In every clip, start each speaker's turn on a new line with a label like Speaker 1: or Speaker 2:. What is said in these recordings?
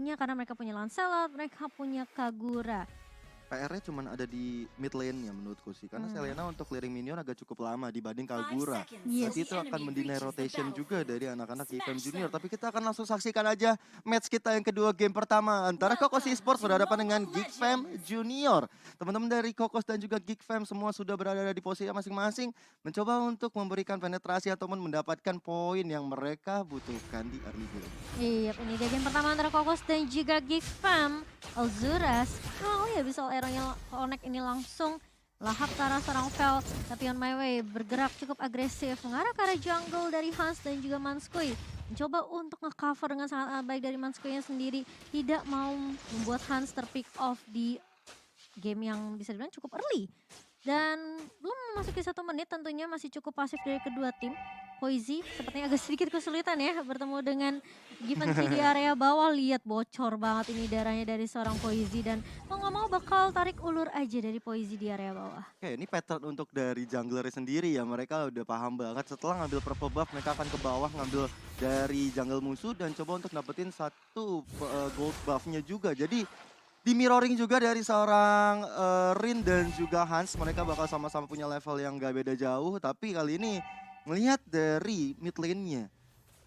Speaker 1: posisinya karena mereka punya Lancelot, mereka punya Kagura.
Speaker 2: PR-nya cuma ada di mid lane-nya menurutku sih. Karena
Speaker 1: Hmm.
Speaker 2: Selena untuk clearing minion agak cukup lama dibanding Kagura.
Speaker 1: Yes.
Speaker 2: Berarti itu akan mendinai rotation juga dari anak-anak GFM Junior. Tapi kita akan langsung saksikan aja match kita yang kedua game pertama. Antara Kokos Esports berhadapan dengan GeekFam Junior. Teman-teman dari Kokos dan juga GeekFam semua sudah berada di posisi masing-masing. Mencoba untuk memberikan penetrasi ataupun mendapatkan poin yang mereka butuhkan di early game.
Speaker 1: Iya, ini dia game pertama antara Kokos dan juga GeekFam. Elzuras, oh ya bisa Aeronya connect ini langsung lahap ke arah seorang Vel. Tapi On My Way bergerak cukup agresif mengarah ke arah jungle dari Hans dan juga Manskui. Mencoba untuk nge-cover dengan sangat baik dari Manskui-nya sendiri. Tidak mau membuat Hans terpick off di game yang bisa dibilang cukup early. Dan belum memasuki 1 menit tentunya masih cukup pasif dari kedua tim. Poizy sepertinya agak sedikit kesulitan ya bertemu dengan Givenchy di area bawah. Lihat bocor banget ini darahnya dari seorang Poizy dan mau nggak mau bakal tarik ulur aja dari Poizy di area bawah.
Speaker 2: Oke, ini pattern untuk dari jungler sendiri ya. Mereka udah paham banget setelah ngambil purple buff mereka akan ke bawah ngambil dari jungle musuh dan coba untuk dapetin satu gold buffnya juga. Jadi di mirroring juga dari seorang Rin dan juga Hans. Mereka bakal sama-sama punya level yang gak beda jauh. Tapi kali ini melihat dari mid lane-nya.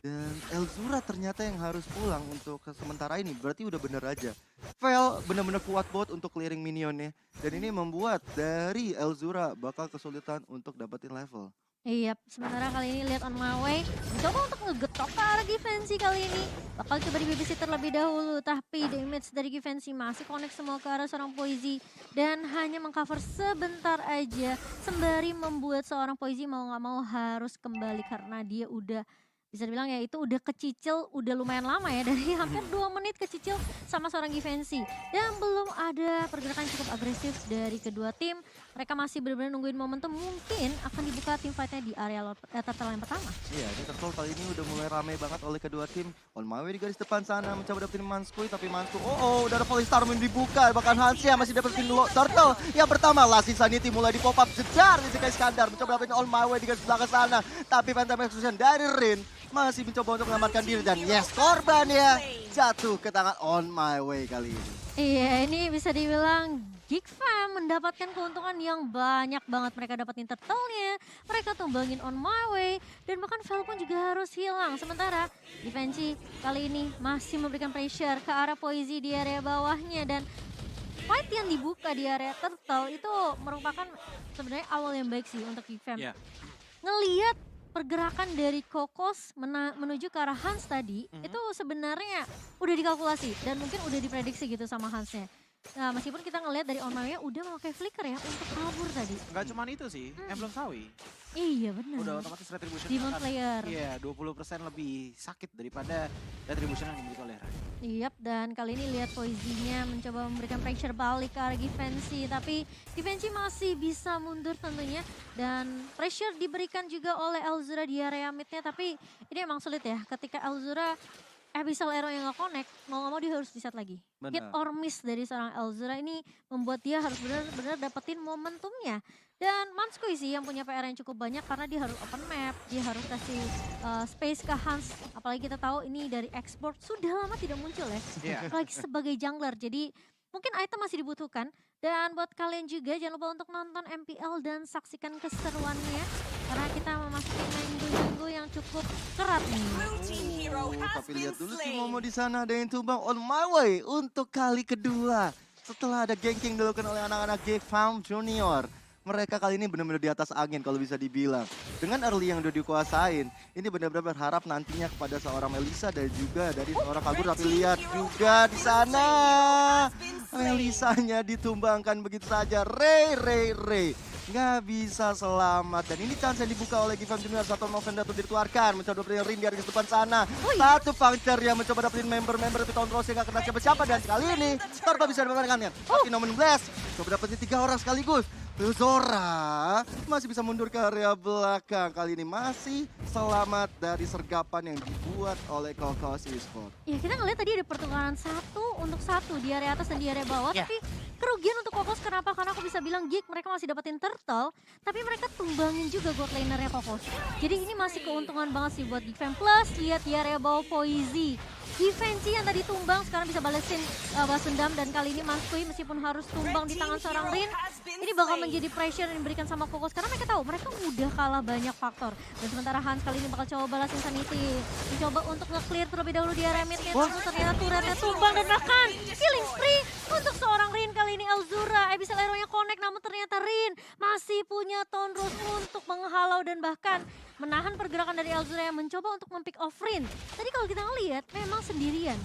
Speaker 2: Dan Elzura ternyata yang harus pulang untuk sementara ini. Berarti udah bener aja. Vel bener-bener kuat banget untuk clearing minionnya. Dan ini membuat dari Elzura bakal kesulitan untuk dapetin level.
Speaker 1: Iya, sementara kali ini lihat On My Way mencoba untuk ngegetok ke arah Givenchy kali ini. Bakal coba di babysit terlebih dahulu, tapi damage dari Givenchy masih connect semua ke arah seorang Poizy. Dan hanya mengcover sebentar aja, sembari membuat seorang Poizy mau nggak mau harus kembali karena dia udah bisa dibilang ya itu udah kecicil, udah lumayan lama ya dari hampir 2 menit kecicil sama seorang Givenchy. Dan belum ada pergerakan cukup agresif dari kedua tim. Mereka masih benar-benar nungguin momentum, mungkin akan dibuka tim fightnya di area turtle yang pertama.
Speaker 2: Iya, di turtle kali ini udah mulai rame banget oleh kedua tim. On My Way di garis depan sana mencoba dapetin Manskui, tapi Manskui udah ada Polystar dibuka. Bahkan Hansia masih dapetin turtle. Yang pertama, Last Insanity mulai di pop up jedar di Jika Iskandar. Mencoba dapetin On My Way di garis belakang sana. Tapi Phantom Execution dari Rin masih mencoba untuk menyelamatkan diri. Dan yes, korban ya jatuh ke tangan On My Way kali ini.
Speaker 1: Iya, ini bisa dibilang GeekFam mendapatkan keuntungan yang banyak banget. Mereka dapetin turtle-nya, mereka tumbangin On My Way, dan bahkan Vel pun juga harus hilang. Sementara Givenchy kali ini masih memberikan pressure ke arah Poizy di area bawahnya. Dan fight yang dibuka di area turtle itu merupakan sebenarnya awal yang baik sih untuk GeekFam.
Speaker 3: Iya.
Speaker 1: Ngelihat pergerakan dari Kokos menuju ke arah Hans tadi, itu sebenarnya udah dikalkulasi dan mungkin udah diprediksi gitu sama Hansnya. Nah, meskipun kita ngelihat dari On My Way udah memakai flicker ya untuk kabur tadi.
Speaker 3: Nggak cuma itu sih, Emblem Sawi.
Speaker 1: Iya benar.
Speaker 3: Udah otomatis retribution
Speaker 1: Demon Slayer.
Speaker 3: Iya, 20% lebih sakit daripada retribution yang dimiliki oleh Rai.
Speaker 1: Yap, dan kali ini lihat Poizy-nya mencoba memberikan pressure balik ke arah Givenchy, tapi Givenchy masih bisa mundur tentunya, dan pressure diberikan juga oleh Elzura di area mid-nya, tapi ini emang sulit ya ketika Elzura Abyssal Arrow yang nggak connect, mau nggak mau dia harus reset lagi. Hit
Speaker 2: Benar.
Speaker 1: or miss dari seorang Elzura ini membuat dia harus benar-benar dapetin momentumnya. Dan Manskui sih yang punya PR yang cukup banyak karena dia harus open map, dia harus kasih space ke Hans. Apalagi kita tahu ini dari export sudah lama tidak muncul ya.
Speaker 3: Iya.
Speaker 1: Apalagi sebagai jungler, jadi mungkin item masih dibutuhkan. Dan buat kalian juga jangan lupa untuk nonton MPL dan saksikan keseruannya. Karena kita memasuki minggu-minggu yang cukup kerat nih.
Speaker 2: Tapi lihat dulu si Momo di sana ada yang tumbang On My Way untuk kali kedua. Setelah ada ganking dilakukan oleh anak-anak GeekFam Junior. Mereka kali ini benar-benar di atas angin kalau bisa dibilang. Dengan early yang udah dikuasain, ini benar-benar berharap nantinya kepada seorang Melissa dan juga dari seorang Kagura. Tapi lihat juga di sana, Melissanya ditumbangkan begitu saja. Ray. Nggak bisa selamat. Dan ini chance yang dibuka oleh GeekFam Junior. Satu November tuh dikeluarkan. Mencoba dapetin Rin di garis depan sana. Satu puncture yang mencoba dapetin member-member tapi tahun Rose nggak kena siapa-siapa. Dan kali ini Torba bisa dapatkan. Tapi Nomen Blast coba dapetin 3 orang sekaligus. Zora masih bisa mundur ke area belakang. Kali ini masih selamat dari sergapan yang dibuat oleh Kokos Esports.
Speaker 1: Ya kita ngeliat tadi ada pertukaran 1-1 di area atas dan di area bawah.
Speaker 3: Yeah.
Speaker 1: Tapi kerugian untuk Kokos kenapa? Karena aku bisa bilang Geek mereka masih dapetin turtle. Tapi mereka tumbangin juga god lanernya Kokos. Jadi ini masih keuntungan banget sih buat GeekFam. Plus lihat di area bawah Poizy. Defensi yang tadi tumbang sekarang bisa balesin balas dendam, dan kali ini Mansui meskipun harus tumbang di tangan seorang Rin, ini bakal menjadi pressure yang diberikan sama Kokos karena mereka tahu mereka udah kalah banyak faktor. Dan sementara Hans kali ini bakal coba balas Insanity, mencoba untuk nge-clear terlebih dahulu di area mid-nya, namun ternyata turretnya tumbang dan bahkan killing spree untuk seorang Rin kali ini. Elzura, Abyssal Arrow-nya connect, namun ternyata Rin masih punya Tone Rose untuk menghalau dan bahkan menahan pergerakan dari Elzura yang mencoba untuk mempick off Rin. Tadi kalau kita ngelihat memang sendirian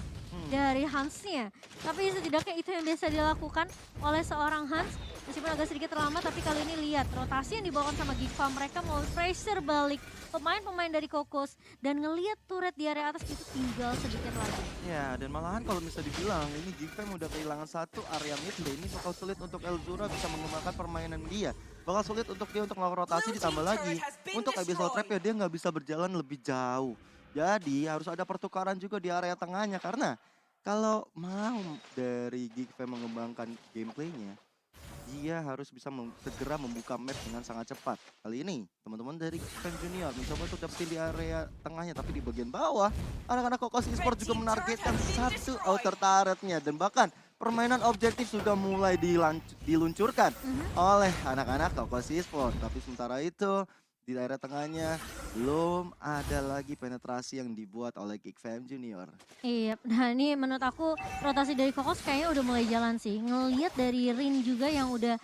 Speaker 1: dari Hansnya, tapi setidaknya itu yang biasa dilakukan oleh seorang Hans. Meskipun agak sedikit terlambat, tapi kali ini lihat rotasi yang dibawakan sama Gifa, mereka mau pressure balik pemain-pemain dari Kokos dan ngelihat turret di area atas itu tinggal sedikit lagi.
Speaker 2: Ya, dan malahan kalau bisa dibilang ini Gfam udah kehilangan satu area mid lane, ini bakal sulit untuk Elzura bisa mengembangkan permainan dia. Bakal sulit untuk dia untuk melakukan rotasi, ditambah lagi untuk Abyssal Trap ya dia nggak bisa berjalan lebih jauh. Jadi harus ada pertukaran juga di area tengahnya, karena kalau mau dari Gfam mengembangkan gameplaynya, dia harus bisa segera membuka map dengan sangat cepat. Kali ini teman-teman dari Gfam Junior mencoba untuk dapetin di area tengahnya, tapi di bagian bawah anak-anak Kokos Esports juga menargetkan satu outer turretnya, dan bahkan permainan objektif sudah mulai diluncurkan oleh anak-anak Kokos Esports. Tapi sementara itu di daerah tengahnya belum ada lagi penetrasi yang dibuat oleh Gfam Junior.
Speaker 1: Iya, nah ini menurut aku rotasi dari Kokos kayaknya udah mulai jalan sih. Ngelihat dari Rin juga yang udah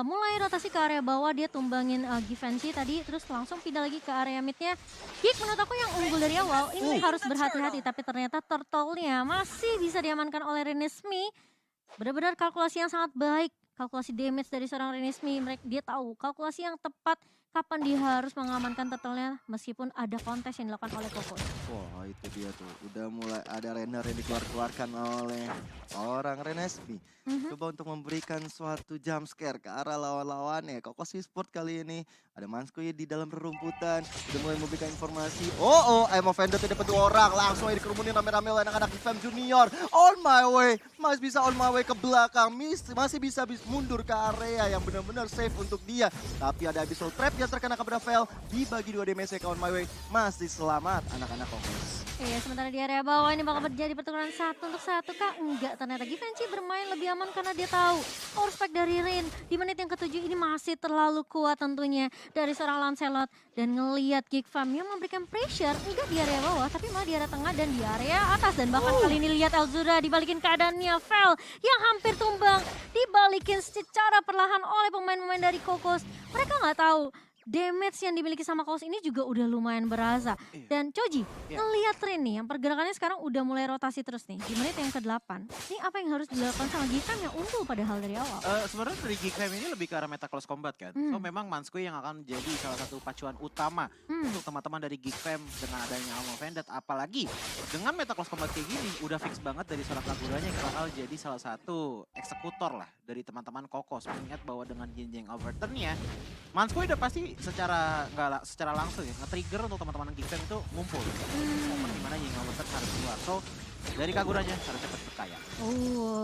Speaker 1: mulai rotasi ke area bawah, dia tumbangin Givenchy tadi, terus langsung pindah lagi ke area midnya. Gig menurut aku yang unggul dari awal, ini harus berhati-hati, tapi ternyata turtle-nya masih bisa diamankan oleh Renesmee. Benar-benar kalkulasi yang sangat baik, kalkulasi damage dari seorang Renesmee. Dia tahu kalkulasi yang tepat kapan dia harus mengamankan turtle-nya meskipun ada kontes yang dilakukan oleh Kokos.
Speaker 2: Wah, itu dia tuh. Udah mulai ada render yang dikeluarkan oleh orang Renesmee. Coba untuk memberikan suatu jump scare ke arah lawan-lawannya. Kokos Esports kali ini ada Manskuy di dalam rerumputan. Udah mulai memberikan informasi. I'm offended, dapat 2 orang. Langsung aja dikerumunin rame-rame oleh anak-anak Gfam Junior. On my way. Masih bisa on my way ke belakang. Masih bisa mundur ke area yang benar-benar safe untuk dia. Tapi ada Abyssal Trap yang terkena ke Bravel. Dibagi 2 damage ke on my way. Masih selamat anak-anak Kokos.
Speaker 1: Iya, sementara di area bawah ini bakal terjadi pertukaran 1 untuk 1 kah? Enggak, ternyata Givenchy bermain lebih aman karena dia tahu power spike dari Rin di menit yang ke-7 ini masih terlalu kuat tentunya dari seorang Lancelot. Dan ngelihat Gfam yang memberikan pressure enggak di area bawah tapi malah di area tengah dan di area atas. Dan bahkan kali ini lihat Elzura dibalikin keadaannya, Fel yang hampir tumbang dibalikin secara perlahan oleh pemain-pemain dari Kokos. Mereka nggak tahu damage yang dimiliki sama Kokos ini juga udah lumayan berasa. Dan Choji, ngelihat Rin nih yang pergerakannya sekarang udah mulai rotasi terus nih di menit yang ke-8. Ini apa yang harus dilakukan sama Gfam yang unggul padahal dari awal?
Speaker 3: Sebenarnya dari Gfam ini lebih ke arah meta close combat kan. So memang Manskuy yang akan menjadi salah satu pacuan utama untuk teman-teman dari Gfam dengan adanya Alma Vendetta. Apalagi dengan meta close combat kayak gini udah fix banget dari seorang Kaguranya yang bakal jadi salah satu eksekutor lah dari teman-teman Kokos. Mengingat bahwa dengan Jinjeng Overturn-nya Manskuy udah pasti secara langsung ya nge-trigger untuk teman-teman Gfam itu ngumpul. Momen dimana Jinjeng Overturn harus keluar. So dari Kaguranya harus cepat berkaya.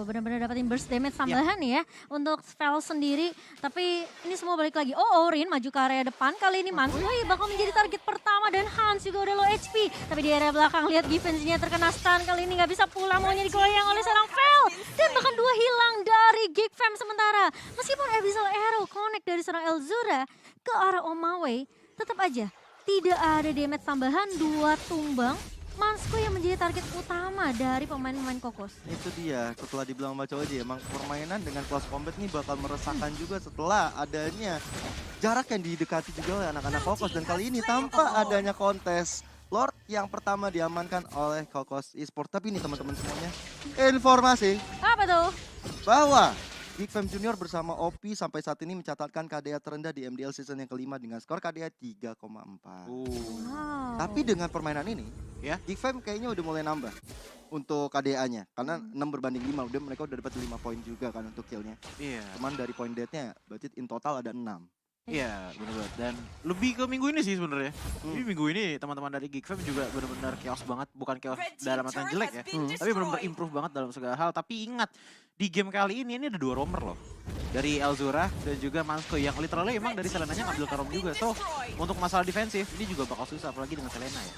Speaker 1: Benar-benar dapetin burst damage tambahan ya untuk Fel sendiri. Tapi ini semua balik lagi. Rin maju ke area depan. Kali ini Manskuy bakal menjadi target pertama dan Hans juga udah low HP. Tapi di area belakang lihat Givenchy-nya terkena stun. Kali ini nggak bisa pulang, maunya digoyang oleh seorang Fel. Dan bahkan 2 hilang dari Gfam sementara. Meskipun Abyssal Arrow connect dari seorang Elzura ke arah Omaway, tetap aja tidak ada damage tambahan, 2 tumbang. Manskuy yang menjadi target utama dari pemain-pemain Kokos.
Speaker 2: Itu dia, setelah dibilang Mbak Choji, emang permainan dengan close combat nih bakal meresahkan juga setelah adanya jarak yang didekati juga oleh anak-anak Kokos. Dan kali ini tanpa adanya kontes Lord yang pertama diamankan oleh Kokos Esports. Tapi ini teman-teman semuanya, informasi
Speaker 1: Apa tuh?
Speaker 2: bahwa Gfam Junior bersama OP sampai saat ini mencatatkan KDA terendah di MDL season yang kelima dengan skor KDA 3,4.
Speaker 1: Wow.
Speaker 2: Tapi dengan permainan ini,
Speaker 3: Ya.
Speaker 2: Gfam kayaknya udah mulai nambah untuk KDA-nya. Karena 6 berbanding 5, mereka udah dapat 5 poin juga kan untuk kill-nya.
Speaker 3: Iya.
Speaker 2: Cuman dari poin death-nya, berarti in total ada 6.
Speaker 3: Iya, benar-benar. Dan lebih ke minggu ini sih sebenarnya. Jadi minggu ini teman-teman dari Gfam juga benar-benar chaos banget, bukan chaos dalam artian jelek ya. Tapi benar-benar improve banget dalam segala hal. Tapi ingat, di game kali ini ada 2 roamer loh. dari Elzura dan juga Mansko yang literally emang dari Selenanya ngambil Karom juga. So untuk masalah defensif ini juga bakal susah apalagi dengan Selena ya.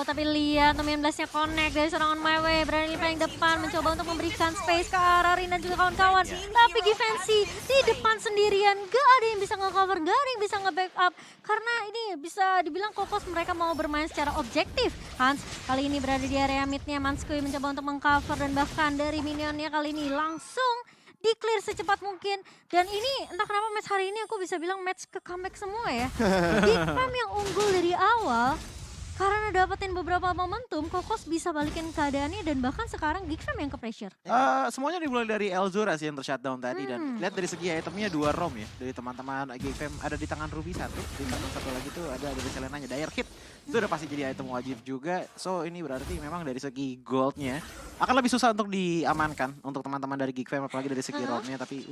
Speaker 1: Tapi lihat Nomen Blast-nya connect dari seorang On My Way. Berani paling depan mencoba untuk memberikan space ke arah Rin dan juga kawan-kawan. Tapi Givenchy di depan sendirian. Gak ada yang bisa nge-cover, gak ada yang bisa nge-backup. Karena ini bisa dibilang Kokos mereka mau bermain secara objektif. Hans kali ini berada di area mid-nya. Manskui mencoba untuk meng-cover dan bahkan dari minionnya kali ini langsung di-clear secepat mungkin. Dan ini entah kenapa match hari ini aku bisa bilang match ke comeback semua ya. Big Fam yang unggul dari awal. Karena dapetin beberapa momentum, Kokos bisa balikin keadaannya dan bahkan sekarang Geek Fam yang ke pressure.
Speaker 3: Semuanya dimulai dari Elzura sih yang tershutdown tadi dan lihat dari segi itemnya 2 ROM ya dari teman-teman Geek Fam. Ada di tangan Ruby 1, di tangan satu lagi tuh ada dari Selenanya Dire Hit. Itu udah pasti jadi item wajib juga. So ini berarti memang dari segi goldnya akan lebih susah untuk diamankan untuk teman-teman dari Geek Fam apalagi dari segi ROM-nya tapi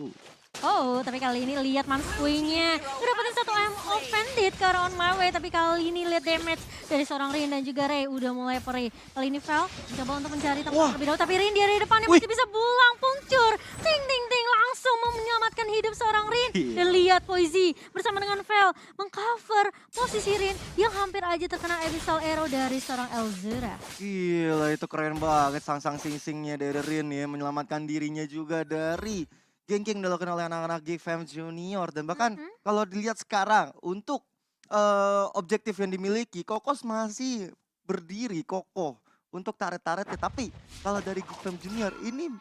Speaker 1: tapi kali ini lihat Manskui-nya. Dapetin satu AM offended ke arah On My Way, tapi kali ini lihat damage dari seorang Rin dan juga Ray udah mulai perih. Kali ini Vel coba untuk mencari tempat terlebih dahulu, tapi Rin di depannya masih bisa pulang puncur. Ting ting ting langsung menyelamatkan hidup seorang Rin. Dan lihat Poisey bersama dengan Vel mengcover posisi Rin yang hampir aja terkena Abyssal Arrow dari seorang Elzura.
Speaker 2: Gila itu keren banget sang-sang sing-singnya dari Rin ya. Menyelamatkan dirinya juga dari geng-geng dilakukan oleh anak-anak Geek Fam Junior. Dan bahkan kalau dilihat sekarang untuk objektif yang dimiliki, Kokos masih berdiri kokoh untuk taret-taretnya. Tapi kalau dari Geek Fam Junior ini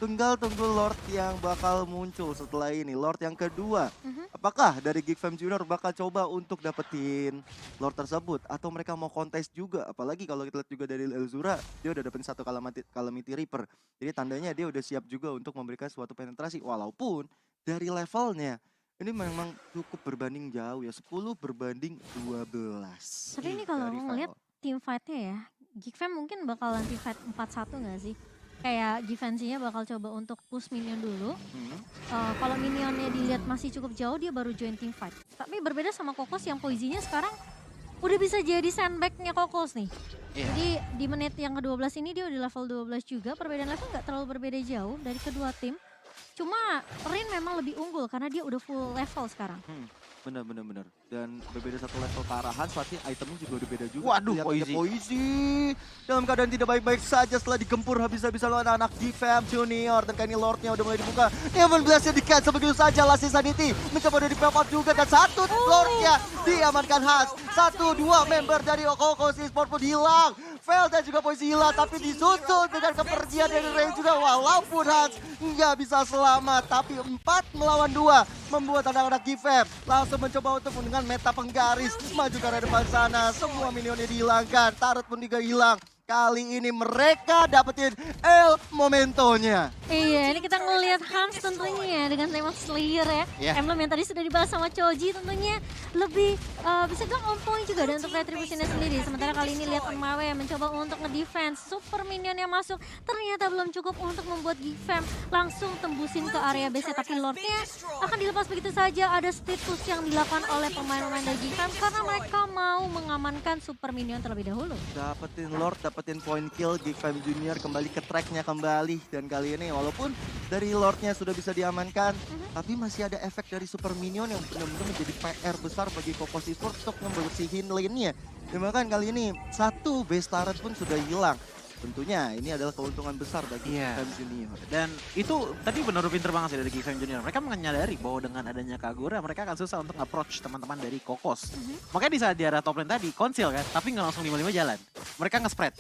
Speaker 2: tinggal tunggu Lord yang bakal muncul setelah ini. Lord yang kedua. Apakah dari Geek Fam Junior bakal coba untuk dapetin Lord tersebut? Atau mereka mau kontes juga? Apalagi kalau kita lihat juga dari Elzura, dia udah dapetin satu Calamity Reaper. Jadi tandanya dia udah siap juga untuk memberikan suatu penetrasi. Walaupun dari levelnya ini memang cukup berbanding jauh ya. 10 berbanding 12.
Speaker 1: Tapi ini kalau ngeliat team fight-nya ya, Geek Fam mungkin bakalan team fight 4-1 gak sih? Kayak Givenchy-nya bakal coba untuk push minion dulu. Kalau minionnya dilihat masih cukup jauh, dia baru join team fight. Tapi berbeda sama Kokos yang Poisey-nya sekarang udah bisa jadi sandbag-nya Kokos nih. Jadi di menit yang ke-12 ini dia udah level 12 juga. Perbedaan level gak terlalu berbeda jauh dari kedua tim. Cuma Rin memang lebih unggul karena dia udah full level sekarang.
Speaker 2: Bener. Dan berbeda satu level ke arahan, berarti itemnya juga udah beda juga.
Speaker 3: Waduh,
Speaker 2: Poisey dalam keadaan tidak baik-baik saja setelah digempur habis-habisan oleh anak-anak Geek Fam Junior. Dan kali ini Lordnya udah mulai dibuka. Neven Blast-nya di-cancel begitu saja. Lassie Sanity mencoba udah di-pop out juga. Dan satu Lordnya diamankan khas. 1-2 member dari Kokos Esports pun hilang. Vel dan juga Poisey hilang, tapi disusul dengan kepergian dari Ray juga. Walaupun Hans nggak bisa selamat, tapi 4 melawan 2 membuat anak-anak Geek Fam langsung mencoba untuk dengan meta penggaris maju ke arah depan sana. Semua minionnya dihilangkan, turret pun juga hilang. Kali ini mereka dapetin El Momentonya.
Speaker 1: Iya, ini kita ngelihat Hans tentunya dengan tema Slayer ya. Emblem yang tadi sudah dibalas sama Choji tentunya lebih bisa bilang on point juga dan untuk retribusinya sendiri. Sementara kali ini lihat On My Way mencoba untuk nge-defense. Super minion yang masuk ternyata belum cukup untuk membuat Geek Fam langsung tembusin ke area base. Tapi Lordnya akan dilepas begitu saja. Ada speed push yang dilakukan oleh pemain-pemain dari Geek Fam karena mereka mau mengamankan super minion terlebih dahulu.
Speaker 2: Dapetin Lord, dapetin point kill. Geek Fam Junior kembali ke tracknya kembali. Dan kali ini walaupun dari Lordnya sudah bisa diamankan, tapi masih ada efek dari super minion yang benar-benar menjadi PR besar bagi Kokos Esports untuk membersihin lane-nya. Dan bahkan kali ini satu base turret pun sudah hilang. Tentunya ini adalah keuntungan besar bagi Geek Fam Junior.
Speaker 3: Dan itu tadi benar pinter banget sih dari Geek Fam Junior. Mereka menyadari bahwa dengan adanya Kagura mereka akan susah untuk approach teman-teman dari Kokos. Makanya di saat di arah top lane tadi konsil kan, tapi nggak langsung 5-5 jalan. Mereka nge-spread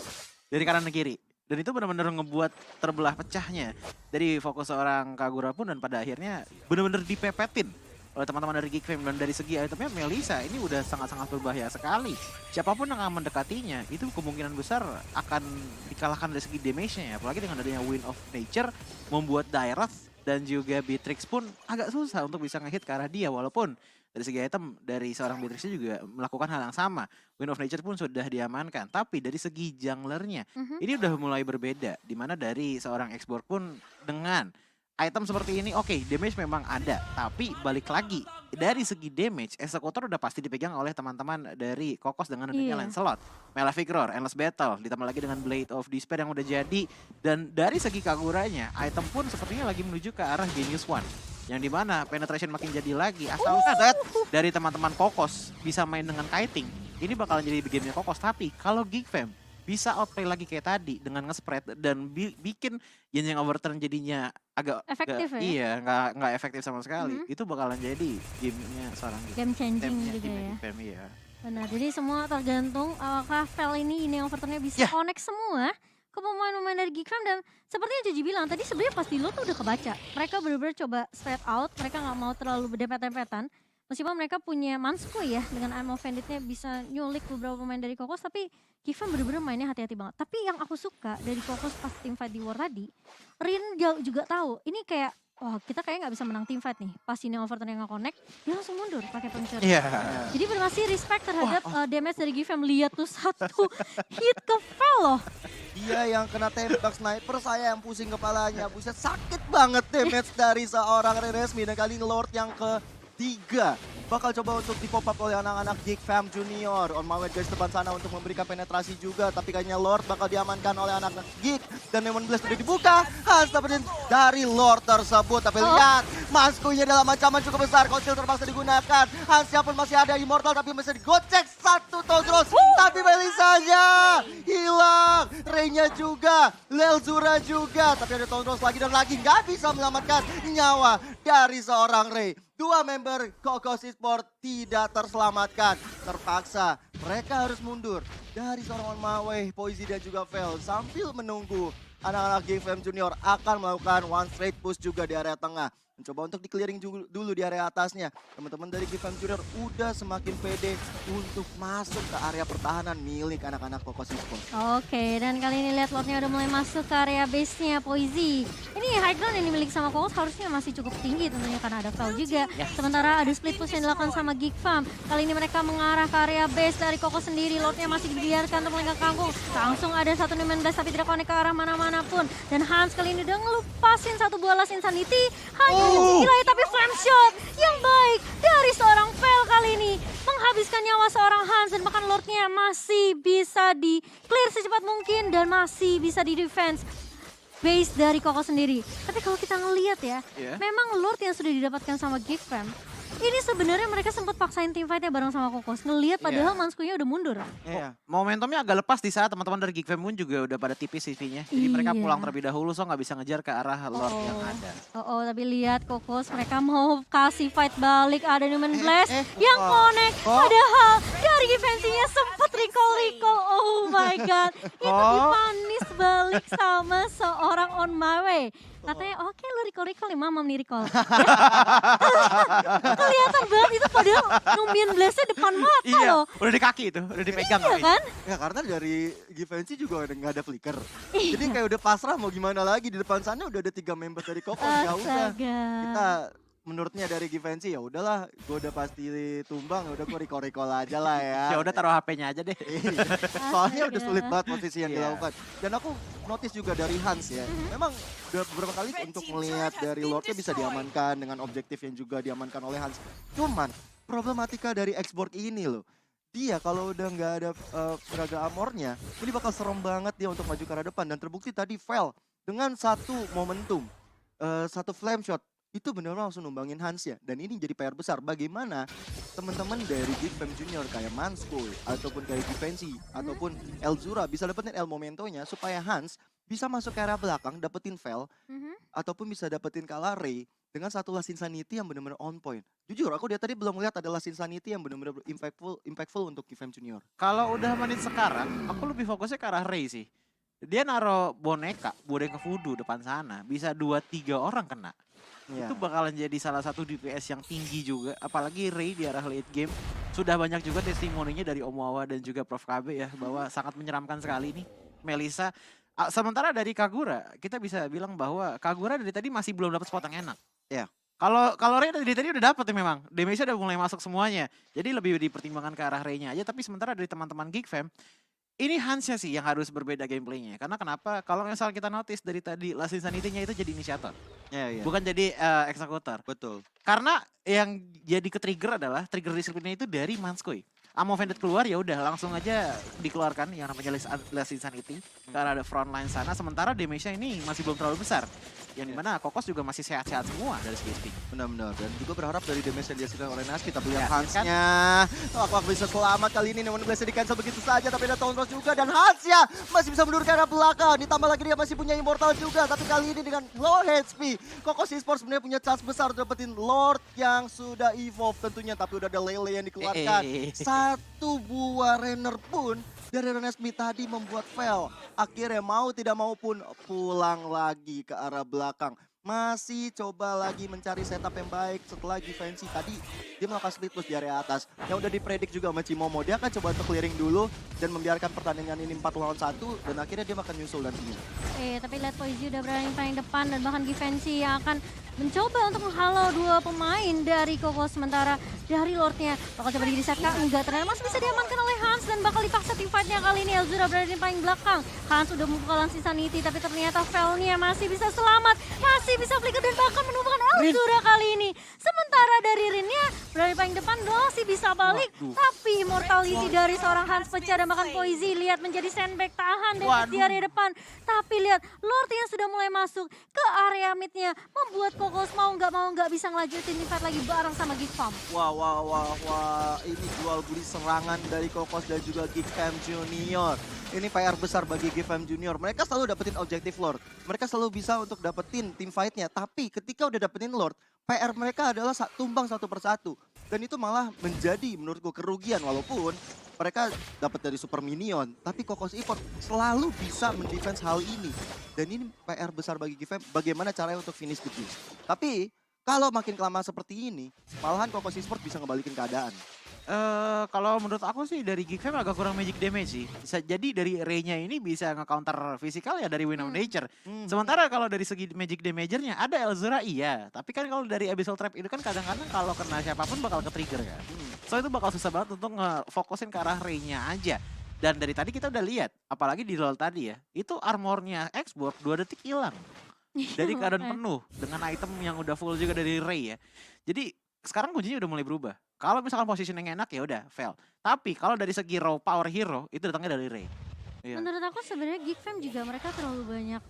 Speaker 3: dari kanan ke kiri. Dan itu benar-benar ngebuat terbelah pecahnya dari fokus seorang Kagura pun dan pada akhirnya benar-benar dipepetin oleh teman-teman dari Geek Fam. Dan dari segi itemnya Melissa ini udah sangat-sangat berbahaya sekali. Siapapun yang akan mendekatinya itu kemungkinan besar akan dikalahkan dari segi damage-nya ya. Apalagi dengan adanya Wind of Nature membuat Dairath dan juga Beatrix pun agak susah untuk bisa ngehit ke arah dia. Walaupun dari segi item dari seorang Beatrix juga melakukan hal yang sama. Wind of Nature pun sudah diamankan. Tapi dari segi junglernya ini udah mulai berbeda. Dimana dari seorang Xborg pun dengan item seperti ini oke, damage memang ada. Tapi balik lagi dari segi damage, Executor udah pasti dipegang oleh teman-teman dari Kokos dengan adanya Lancelot, Maleficor, Endless Battle. Ditambah lagi dengan Blade of Despair yang udah jadi. Dan dari segi Kaguranya, item pun sepertinya lagi menuju ke arah Genius One. Yang dimana penetration makin jadi lagi. Asalkan dari teman-teman Kokos bisa main dengan kiting. Ini bakalan jadi gamenya Kokos. Tapi kalau Geek Fam bisa outplay lagi kayak tadi dengan nge-spread dan bikin yang overturn jadinya agak
Speaker 1: Efektif ya?
Speaker 3: Iya, nggak efektif sama sekali. Itu bakalan jadi gamenya seorang
Speaker 1: Game changing juga ya.
Speaker 3: Geek Fam, iya.
Speaker 1: Benar, jadi semua tergantung apakah Vel ini overturnnya bisa connect semua ke pemain-pemain dari Geek Fam. Dan seperti yang Juji bilang tadi, sebenarnya pas di load tuh udah kebaca. Mereka benar-benar coba spread out, mereka nggak mau terlalu berdempet-dempetan. Meskipun mereka punya Mansku ya, dengan Arm of Bandit-nya bisa nyulik beberapa pemain dari Kokos, tapi Geek Fam benar-benar mainnya hati-hati banget. Tapi yang aku suka dari Kokos pas teamfight di War tadi, Rin juga tahu, ini kayak, wah kita kayaknya nggak bisa menang teamfight nih. Pas ini overturn yang nggak connect, dia langsung mundur pakai pencuri.
Speaker 3: Iya.
Speaker 1: Jadi benar-benar respect terhadap damage dari Geek Fam. Lihat tuh satu hit ke Vel loh.
Speaker 2: Dia yang kena tembak sniper, saya yang pusing kepalanya. Buset, sakit banget damage dari seorang Reresmi. Dan kali ini Lord yang ketiga bakal coba untuk di pop up oleh anak-anak Geek Fam Junior. On my way guys, depan sana untuk memberikan penetrasi juga. Tapi kayaknya Lord bakal diamankan oleh anak-anak Geek. Dan Lemon Blast sudah dibuka. Hans dapetin dari Lord tersebut. Tapi lihat, Maskunya dalam ancaman cukup besar. Konsil terpaksa digunakan. Hansnya pun masih ada Immortal tapi masih digocek satu Togros. Tapi Melisanya hilang. Rey-nya juga. Lelzura juga. Tapi ada Togros lagi dan lagi. Nggak bisa menyelamatkan nyawa dari seorang Rey. Dua member Kokos Esports tidak terselamatkan. Terpaksa mereka harus mundur dari seorang On My Way, Poisey dan juga Vel. Sambil menunggu anak-anak Geek Fam Junior akan melakukan one straight push juga di area tengah. Mencoba untuk di-clearing dulu di area atasnya. Teman-teman dari Geek Fam Junior udah semakin pede untuk masuk ke area pertahanan milik anak-anak Kokos Esports.
Speaker 1: Oke, dan kali ini lihat Lordnya udah mulai masuk ke area base-nya Poisey. Ini high ground yang dimiliki sama Kokos harusnya masih cukup tinggi tentunya karena ada Vel juga. Sementara ada split push yang dilakukan sama Geek Fam. Kali ini mereka mengarah ke area base dari Kokos sendiri. Lordnya masih dibiarkan untuk melenggang kangkung. Langsung ada satu Newman Blast tapi tidak connect ke arah mana-mana pun. Dan Hans kali ini udah ngelupasin satu buah Last Insanity. Hanya gila ya, tapi flame shot yang baik dari seorang Vel kali ini menghabiskan nyawa seorang Hans dan bahkan Lordnya masih bisa di clear secepat mungkin dan masih bisa di defense base dari Kokos sendiri. Tapi kalau kita ngelihat ya, memang Lord yang sudah didapatkan sama Geek Fam, ini sebenarnya mereka sempat paksain teamfight-nya bareng sama Kokos. Ngelihat padahal Manskunya udah mundur.
Speaker 3: Momentumnya agak lepas di saat teman-teman dari Geek Fam pun juga udah pada tipis CV-nya. Jadi mereka pulang terlebih dahulu, so nggak bisa ngejar ke arah Lord yang ada.
Speaker 1: Tapi lihat Kokos mereka mau kasih fight balik. Ada Newman Blast yang connect. Padahal dari defensinya sempat recall. Oh my god. Itu dipanis balik sama seorang On My Way. Katanya oke lu recall nih, mamam nih recall. Kelihatan banget itu padahal Nubian Blast-nya depan mata loh.
Speaker 3: Udah di kaki itu, udah dipegang.
Speaker 1: Iya kan?
Speaker 2: Ya karena dari Givenchy juga udah nggak ada flicker. Jadi kayak udah pasrah mau gimana lagi. Di depan sana udah ada 3 member dari Kokos. Ya udah, kita menurutnya dari Givenchy ya udahlah, gue udah pasti tumbang, ya udah gue recall aja lah ya.
Speaker 3: Ya udah taruh HP-nya aja deh.
Speaker 2: Soalnya udah sulit banget posisi yang dilakukan. Dan aku notice juga dari Hans ya, memang udah beberapa kali untuk melihat dari Lordnya bisa diamankan dengan objektif yang juga diamankan oleh Hans. Cuman problematika dari Xborg ini loh, dia kalau udah nggak ada Braga Armornya, ini bakal serem banget dia untuk maju ke arah depan. Dan terbukti tadi Vel dengan satu momentum, satu flame shot, itu benar-benar langsung numbangin Hans ya. Dan ini jadi PR besar. Bagaimana teman-teman dari Geek Fam Junior kayak Mansku ataupun kayak Givenchy ataupun Elzura bisa dapetin El Momentonya supaya Hans bisa masuk ke area belakang, dapetin Vel ataupun bisa dapetin kalah Rey dengan satu Last Insanity yang benar-benar on point. Jujur aku dia tadi belum melihat ada Last Insanity yang benar-benar impactful untuk Geek Fam Junior.
Speaker 3: Kalau udah menit sekarang, aku lebih fokusnya ke arah Rey sih. Dia naruh boneka voodoo depan sana, bisa 2-3 orang kena. Itu bakalan jadi salah satu DPS yang tinggi juga. Apalagi Rey di arah late game. Sudah banyak juga testimoninya dari Omoawa dan juga Prof KB ya. Bahwa sangat menyeramkan sekali nih Melissa. Sementara dari Kagura, kita bisa bilang bahwa Kagura dari tadi masih belum dapat spot yang enak.
Speaker 2: Ya.
Speaker 3: Kalau Rey dari tadi udah dapet ya memang. Damage-nya udah mulai masuk semuanya. Jadi lebih dipertimbangkan ke arah Rey-nya aja. Tapi sementara dari teman-teman Geek Fam, ini Hansnya sih yang harus berbeda gameplaynya. Karena kenapa? Kalau misalnya kita notice dari tadi Last Insanity-nya itu jadi inisiator. Bukan jadi eksekutor.
Speaker 2: Betul.
Speaker 3: Karena yang jadi ke-trigger adalah trigger disiplin-nya itu dari Manskoy. Amo Vended keluar ya udah langsung aja dikeluarkan yang namanya Last Insanity. Karena ada front line sana. Sementara damage-nya ini masih belum terlalu besar. Yang dimana Kokos juga masih sehat-sehat semua dari segi speed.
Speaker 2: Benar-benar, dan juga berharap dari damage yang dihasilkan oleh Nasty, tapi
Speaker 3: Ya,
Speaker 2: lihat Hansnya, Aqua bisa selamat kali ini, namun bisa di cancel begitu saja, tapi ada Tauntros juga, dan Hansnya masih bisa mundur ke arah belakang, ditambah lagi dia masih punya Immortal juga, tapi kali ini dengan low HP, Kokos Esports sebenarnya punya chance besar untuk dapetin Lord yang sudah evolve tentunya, tapi udah ada Lele yang dikeluarkan, satu buah Renner pun dari Renesmi tadi membuat fail. Akhirnya mau tidak mau pun pulang lagi ke arah belakang. Masih coba lagi mencari setup yang baik setelah Givenchy tadi dia melakukan split push di area atas. Yang udah dipredik juga sama Cimomo. Dia akan coba untuk clearing dulu dan membiarkan pertandingan ini 4 lawan 1 dan akhirnya dia akan nyusul nantinya.
Speaker 1: Tapi lihat Poizzy udah berani paling depan dan bahkan Givenchy yang akan mencoba untuk menghalau dua pemain dari Koko, sementara dari Lordnya bakal coba disetka, enggak, ternyata masih bisa diamankan oleh Hans dan bakal dipaksa teamfightnya kali ini. Elzura berada di paling belakang, Hans udah membuka langsung Sanity tapi ternyata Velnya masih bisa selamat, masih bisa flicker dan bahkan menemukan Elzura kali ini. Sementara dari Rinnya berada di paling depan masih bisa balik, tapi immortality dari seorang Hans pecah dan bahkan Poizzy lihat menjadi sandbag tahan dan di area depan. Tapi lihat Lord yang sudah mulai masuk ke area midnya membuat Kokos mau nggak bisa ngelanjutin fight lagi bareng sama Geek Farm.
Speaker 2: Wah, ini jual beli serangan dari Kokos dan juga Geek Fam Junior. Ini PR besar bagi Geek Fam Junior. Mereka selalu dapetin objektif Lord. Mereka selalu bisa untuk dapetin team fight-nya. Tapi ketika udah dapetin Lord, PR mereka adalah tumbang satu persatu. Dan itu malah menjadi menurutku kerugian walaupun mereka dapat dari Super Minion. Tapi Kokos Esports selalu bisa mendefense hal ini. Dan ini PR besar bagi Geek Fam. Bagaimana caranya untuk finish the game. Tapi kalau makin kelamaan seperti ini, malahan Kokos Esports bisa ngebalikin keadaan.
Speaker 3: Kalau menurut aku sih dari Geek Fam agak kurang magic damage sih. Bisa jadi dari Ray-nya ini bisa nge-counter physical ya dari Wind of Nature. Sementara kalau dari segi magic damage-nya ada Elzura iya. Tapi kan kalau dari Abyssal Trap itu kan kadang-kadang kalau kena siapapun bakal ke-trigger kan. So itu bakal susah banget untuk nge-fokusin ke arah Ray-nya aja. Dan dari tadi kita udah lihat, apalagi di LoL tadi ya, itu armornya X-Borg 2 detik hilang. Dari keadaan penuh dengan item yang udah full juga dari Ray ya. Jadi sekarang kuncinya udah mulai berubah. Kalau misalkan positioning enak ya udah fail. Tapi kalau dari segi raw power hero itu datangnya dari Ray. Iya.
Speaker 1: Menurut aku sebenarnya Geek Fam juga mereka terlalu banyak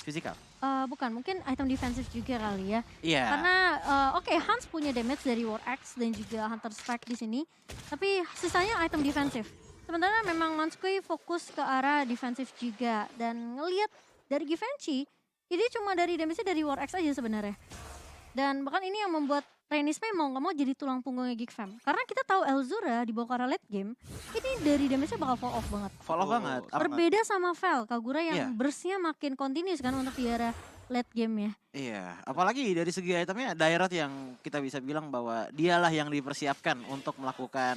Speaker 3: Physical.
Speaker 1: bukan, mungkin item defensif juga kali ya.
Speaker 3: Iya.
Speaker 1: Karena Hans punya damage dari War Axe dan juga Hunter Strike di sini. Tapi sisanya item defensif. Sementara memang Manskui fokus ke arah defensif juga. Dan ngelihat dari Givenchy, ini cuma dari damage-nya dari War Axe aja sebenarnya. Dan bahkan ini yang membuat Renisme mau nggak mau jadi tulang punggungnya Geek Fam. Karena kita tahu Elzura di bawah ke arah late game, ini dari damage-nya bakal fall off banget.
Speaker 3: Fall off banget.
Speaker 1: Berbeda sama Vel, Kagura yang burst-nya makin continuous kan untuk di arah late game ya.
Speaker 3: Iya, apalagi dari segi itemnya Dairot yang kita bisa bilang bahwa dialah yang dipersiapkan untuk melakukan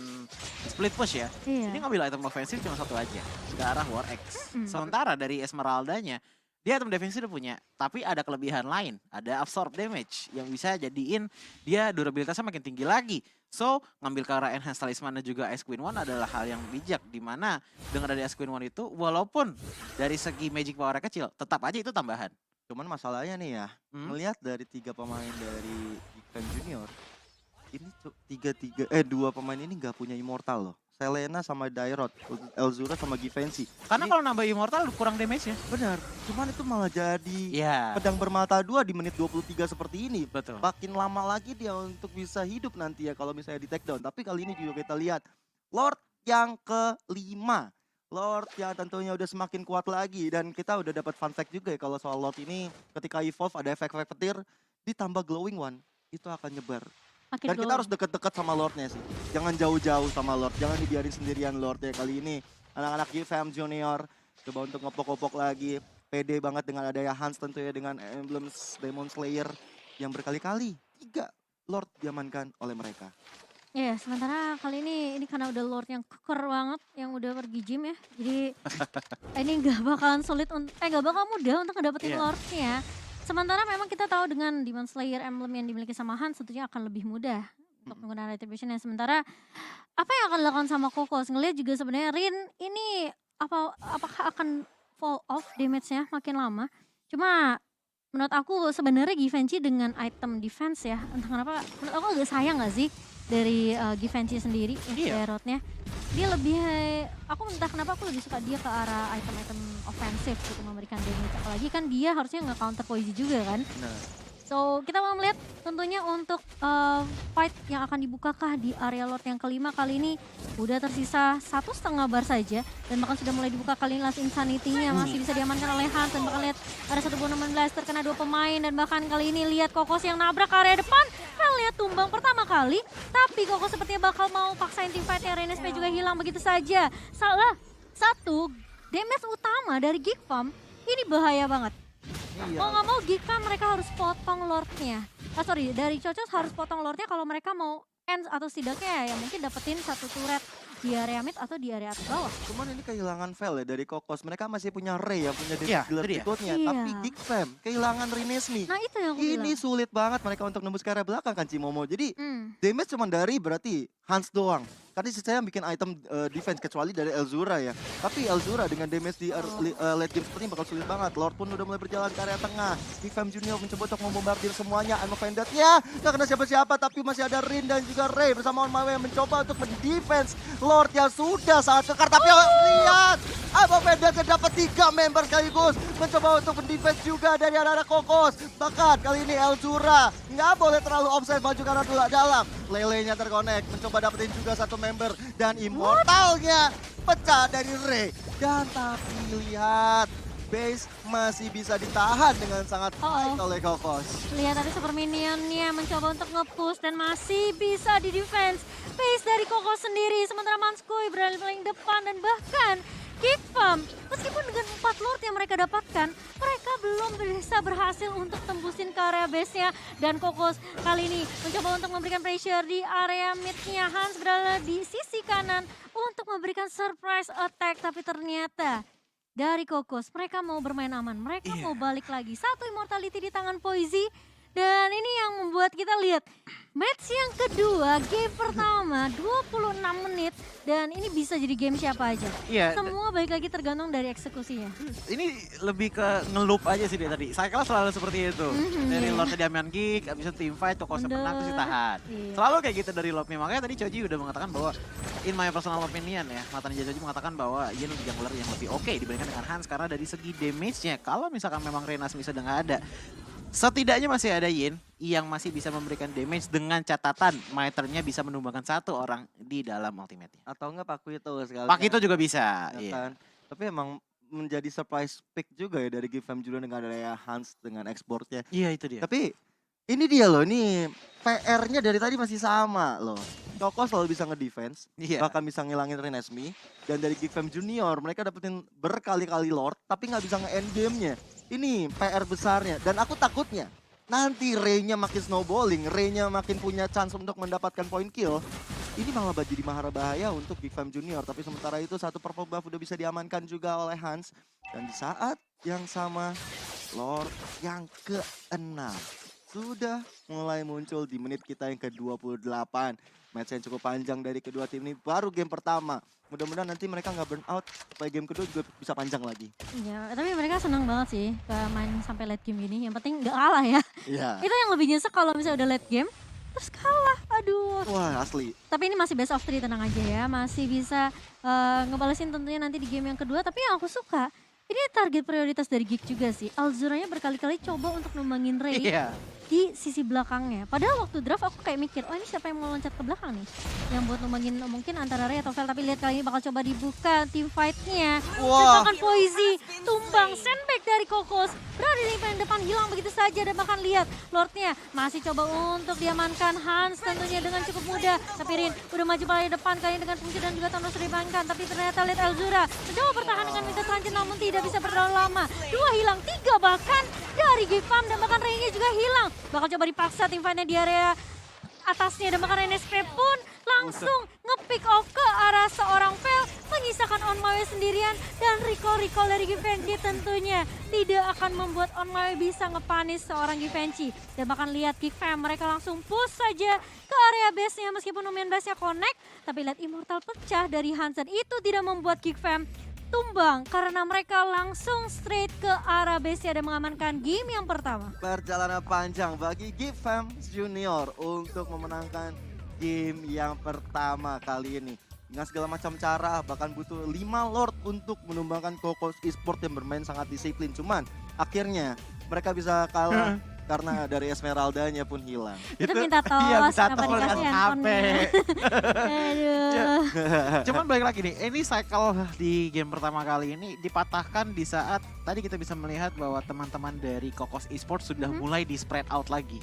Speaker 3: split push ya.
Speaker 1: Iya.
Speaker 3: Ini ngambil item ofensif cuma satu aja, ke arah War X. Sementara dari Esmeraldanya, dia item defensif udah punya, tapi ada kelebihan lain. Ada absorb damage yang bisa jadiin dia durabilitasnya makin tinggi lagi. So, ngambil ke arah Enhanced Talisman dan juga Ice Queen One adalah hal yang bijak. Dimana dengan ada Ice Queen One itu, walaupun dari segi magic power kecil, tetap aja itu tambahan.
Speaker 2: Cuman masalahnya nih ya, melihat dari 3 pemain dari Geek Fam Junior, ini 2 pemain ini nggak punya immortal loh. Selena sama Dairot, Elzura sama Givenchy.
Speaker 3: Karena kalau nambah immortal kurang damage ya.
Speaker 2: Benar, cuman itu malah jadi
Speaker 3: Iya.
Speaker 2: pedang bermata 2 di menit 23 seperti ini.
Speaker 3: Betul.
Speaker 2: Makin lama lagi dia untuk bisa hidup nanti ya kalau misalnya di take down. Tapi kali ini juga kita lihat Lord yang ke-5. Lord yang tentunya udah semakin kuat lagi. Dan kita udah dapat fun fact juga ya kalau soal Lord ini ketika evolve ada efek-efek petir ditambah glowing one. Itu akan nyebar. Dan kita harus deket-deket sama Lordnya sih. Jangan jauh-jauh sama Lord. Jangan dibiarin sendirian Lord ya kali ini. Anak-anak Geek Fam Junior coba untuk ngepok-ngepok lagi. Pede banget dengan adanya Hans tentunya dengan emblems Demon Slayer yang berkali-kali 3 Lord diamankan oleh mereka.
Speaker 1: Ya, sementara kali ini karena udah Lord yang keker banget, yang udah pergi gym ya. Jadi ini gak bakalan sulit, gak bakal mudah untuk ngedapetin Lordnya. Sementara memang kita tahu dengan Demon Slayer emblem yang dimiliki sama Hans tentunya akan lebih mudah untuk menggunakan retribution. Sementara apa yang akan dilakukan sama Kokos? Ngelihat juga sebenarnya Rin ini apakah akan fall off damage-nya makin lama. Cuma menurut aku sebenarnya Givenchy dengan item defense ya, entah kenapa menurut aku agak sayang gak sih? dari Givenchy sendiri
Speaker 3: Iya.
Speaker 1: Gerardnya. Dia lebih, aku entah kenapa aku lebih suka dia ke arah item-item ofensif gitu memberikan damage. Apalagi kan dia harusnya nge-counter poison juga kan.
Speaker 2: Nah,
Speaker 1: So kita mau melihat tentunya untuk fight yang akan dibukakah di area Lord yang kelima kali ini udah tersisa 1,5 bar saja dan bahkan sudah mulai dibuka kali ini Last Insanity-nya masih bisa diamankan oleh Hans dan bahkan lihat ada 1 buah blast terkena 2 pemain dan bahkan kali ini lihat Kokos yang nabrak ke area depan. Fel lihat tumbang pertama kali tapi Kokos sepertinya bakal mau paksain team fight-nya. RNSP juga hilang begitu saja. Salah satu damage utama dari Geek Farm ini bahaya banget.
Speaker 2: iya.
Speaker 1: Mau nggak mau Geek Farm mereka harus potong lordnya. Sorry, dari Cocos harus potong lordnya kalau mereka mau end atau setidaknya ya mungkin dapetin satu turret di area mid atau di area atas bawah.
Speaker 2: Cuman ini kehilangan Vel ya dari Kokos. Mereka masih punya Ray yang punya
Speaker 3: Iya,
Speaker 2: gelar
Speaker 3: itu dia.
Speaker 2: berikutnya.
Speaker 1: Iya.
Speaker 2: Tapi Geek Fam kehilangan Renesmee.
Speaker 1: Nah itu yang aku
Speaker 2: Ini
Speaker 1: bilang.
Speaker 2: sulit banget mereka untuk nembus ke area belakang kan Cimomo. Jadi damage cuma dari berarti Hans doang. Tadi saya bikin item defense kecuali dari Elzura ya. Tapi Elzura dengan damage di late game seperti ini bakal sulit banget. Lord pun udah mulai berjalan ke area tengah. Geek Fam Junior mencoba untuk membombardir semuanya. I'm offended ya. Gak kena siapa-siapa tapi masih ada Rin dan juga Ray bersama On My Way yang mencoba untuk mendefense Lord yang sudah sangat kekar. Tapi lihat I'm offended dapat 3 member sekaligus. Mencoba untuk mendefense juga dari anak-anak Kokos. Bahkan kali ini Elzura nggak boleh terlalu offside maju karena dalam. Lele-nya terkonek, mencoba dapetin juga 1 member dan Immortalnya pecah dari Ray. Dan tapi lihat base masih bisa ditahan dengan sangat baik oleh Kokos.
Speaker 1: Lihat tadi super minionnya mencoba untuk nge-push dan masih bisa di defense. Base dari Kokos sendiri sementara Manskui berada paling depan dan bahkan Geek Farm meskipun dengan 4 Lord yang mereka dapatkan mereka belum bisa berhasil untuk tembusin ke area base-nya dan Kokos kali ini mencoba untuk memberikan pressure di area mid-nya. Hans berada di sisi kanan untuk memberikan surprise attack tapi ternyata dari Kokos mereka mau bermain aman, mereka mau balik lagi. 1 immortality di tangan Poisy dan ini yang membuat kita lihat match yang kedua, game pertama 26 menit dan ini bisa jadi game siapa aja.
Speaker 3: Iya.
Speaker 1: Semua balik lagi tergantung dari eksekusinya.
Speaker 3: Ini lebih ke ngelup aja sih dia tadi. Saya selalu seperti itu. Dari
Speaker 1: iya.
Speaker 3: Lord Damian Geek, abis itu team fight, Kokosnya menang terus ditahan.
Speaker 1: Iya.
Speaker 3: Selalu kayak gitu dari Lobnya. Makanya tadi Choji udah mengatakan bahwa in my personal opinion ya, Mata Ninja Choji mengatakan bahwa Yin lebih jungler yang lebih oke dibandingkan dengan Hans karena dari segi damage-nya kalau misalkan memang Renesmee sudah nggak ada, setidaknya masih ada Yin yang masih bisa memberikan damage dengan catatan Maiternya bisa menumbangkan 1 orang di dalam ultimate-nya.
Speaker 2: Atau enggak Pak Kuito sekali.
Speaker 3: Pak itu juga bisa.
Speaker 2: Ya
Speaker 3: Iya.
Speaker 2: kan? Tapi emang menjadi surprise pick juga ya dari Geek Fam juga dengan adanya Hans dengan exportnya.
Speaker 3: Iya itu dia.
Speaker 2: Tapi ini dia loh, ini PR-nya dari tadi masih sama loh. Kokos selalu bisa nge-defense,
Speaker 3: Iya.
Speaker 2: bahkan bisa ngilangin Renesmee. Dan dari Geek Fam Junior mereka dapetin berkali-kali Lord, tapi nggak bisa nge-end game-nya. Ini PR besarnya, dan aku takutnya nanti Ray-nya makin snowballing, Ray-nya makin punya chance untuk mendapatkan point kill. Ini malah jadi mahara bahaya untuk Geek Fam Junior. Tapi sementara itu 1 purple buff udah bisa diamankan juga oleh Hans. Dan di saat yang sama, Lord yang ke-6 sudah mulai muncul di menit kita yang ke-28. Match yang cukup panjang dari kedua tim ini, baru game pertama. Mudah-mudahan nanti mereka nggak burn out, supaya game kedua juga bisa panjang lagi.
Speaker 1: Iya, tapi mereka senang banget sih main sampai late game gini. Yang penting nggak kalah ya.
Speaker 2: Iya.
Speaker 1: Itu yang lebih nyesek kalau misalnya udah late game terus kalah. Aduh.
Speaker 2: Wah asli.
Speaker 1: Tapi ini masih best of 3, tenang aja ya. Masih bisa ngebalesin tentunya nanti di game yang kedua. Tapi yang aku suka, ini target prioritas dari Geek juga sih. Alzuranya berkali-kali coba untuk numbangin Ray
Speaker 3: Iya.
Speaker 1: di sisi belakangnya. Padahal waktu draft aku kayak mikir, oh ini siapa yang mau loncat ke belakang nih? Yang buat numbangin mungkin antara Ray atau Vel. Tapi lihat kali ini bakal coba dibuka team fight-nya.
Speaker 2: Wah.
Speaker 1: Bahkan Poisy tumbang, sandbag dari Kokos. Berada di paling depan, hilang begitu saja. Dan bahkan lihat Lordnya masih coba untuk diamankan Hans tentunya dengan cukup mudah. Tapi Rin udah maju paling depan kali ini dengan fungsi dan juga Thanos diamankan. Tapi ternyata lihat Elzura mencoba bertahan dengan minta selanjutnya namun tidak bisa bertahan lama. 2 hilang, 3 bahkan dari Geek Farm dan bahkan Ray-nya juga hilang. Bakal coba dipaksa tim fight-nya di area atasnya dan bahkan NSP pun langsung nge-pick off ke arah seorang Vel, menyisakan On My Way sendirian dan recall dari Givenchy tentunya tidak akan membuat On My Way bisa ngepanis seorang Givenchy. Dan bahkan lihat Geek Fam mereka langsung push saja ke area base-nya meskipun lumayan base-nya connect, tapi lihat Immortal pecah dari Hansen itu tidak membuat Geek Fam tumbang karena mereka langsung straight ke arah base-nya dan mengamankan game yang pertama.
Speaker 2: Perjalanan panjang bagi Geek Fam Junior untuk memenangkan game yang pertama kali ini. Dengan segala macam cara, bahkan butuh 5 Lord untuk menumbangkan Kokos Esports yang bermain sangat disiplin. Cuman akhirnya mereka bisa kalah karena dari Esmeraldanya pun hilang.
Speaker 1: Itu minta tos,
Speaker 3: iya, minta
Speaker 1: kenapa
Speaker 3: tos
Speaker 1: dikasih
Speaker 3: dengan
Speaker 1: handphonenya? Aduh.
Speaker 3: Cuman balik lagi nih, ini cycle di game pertama kali ini dipatahkan di saat tadi kita bisa melihat bahwa teman-teman dari Kokos Esports sudah mulai di spread out lagi.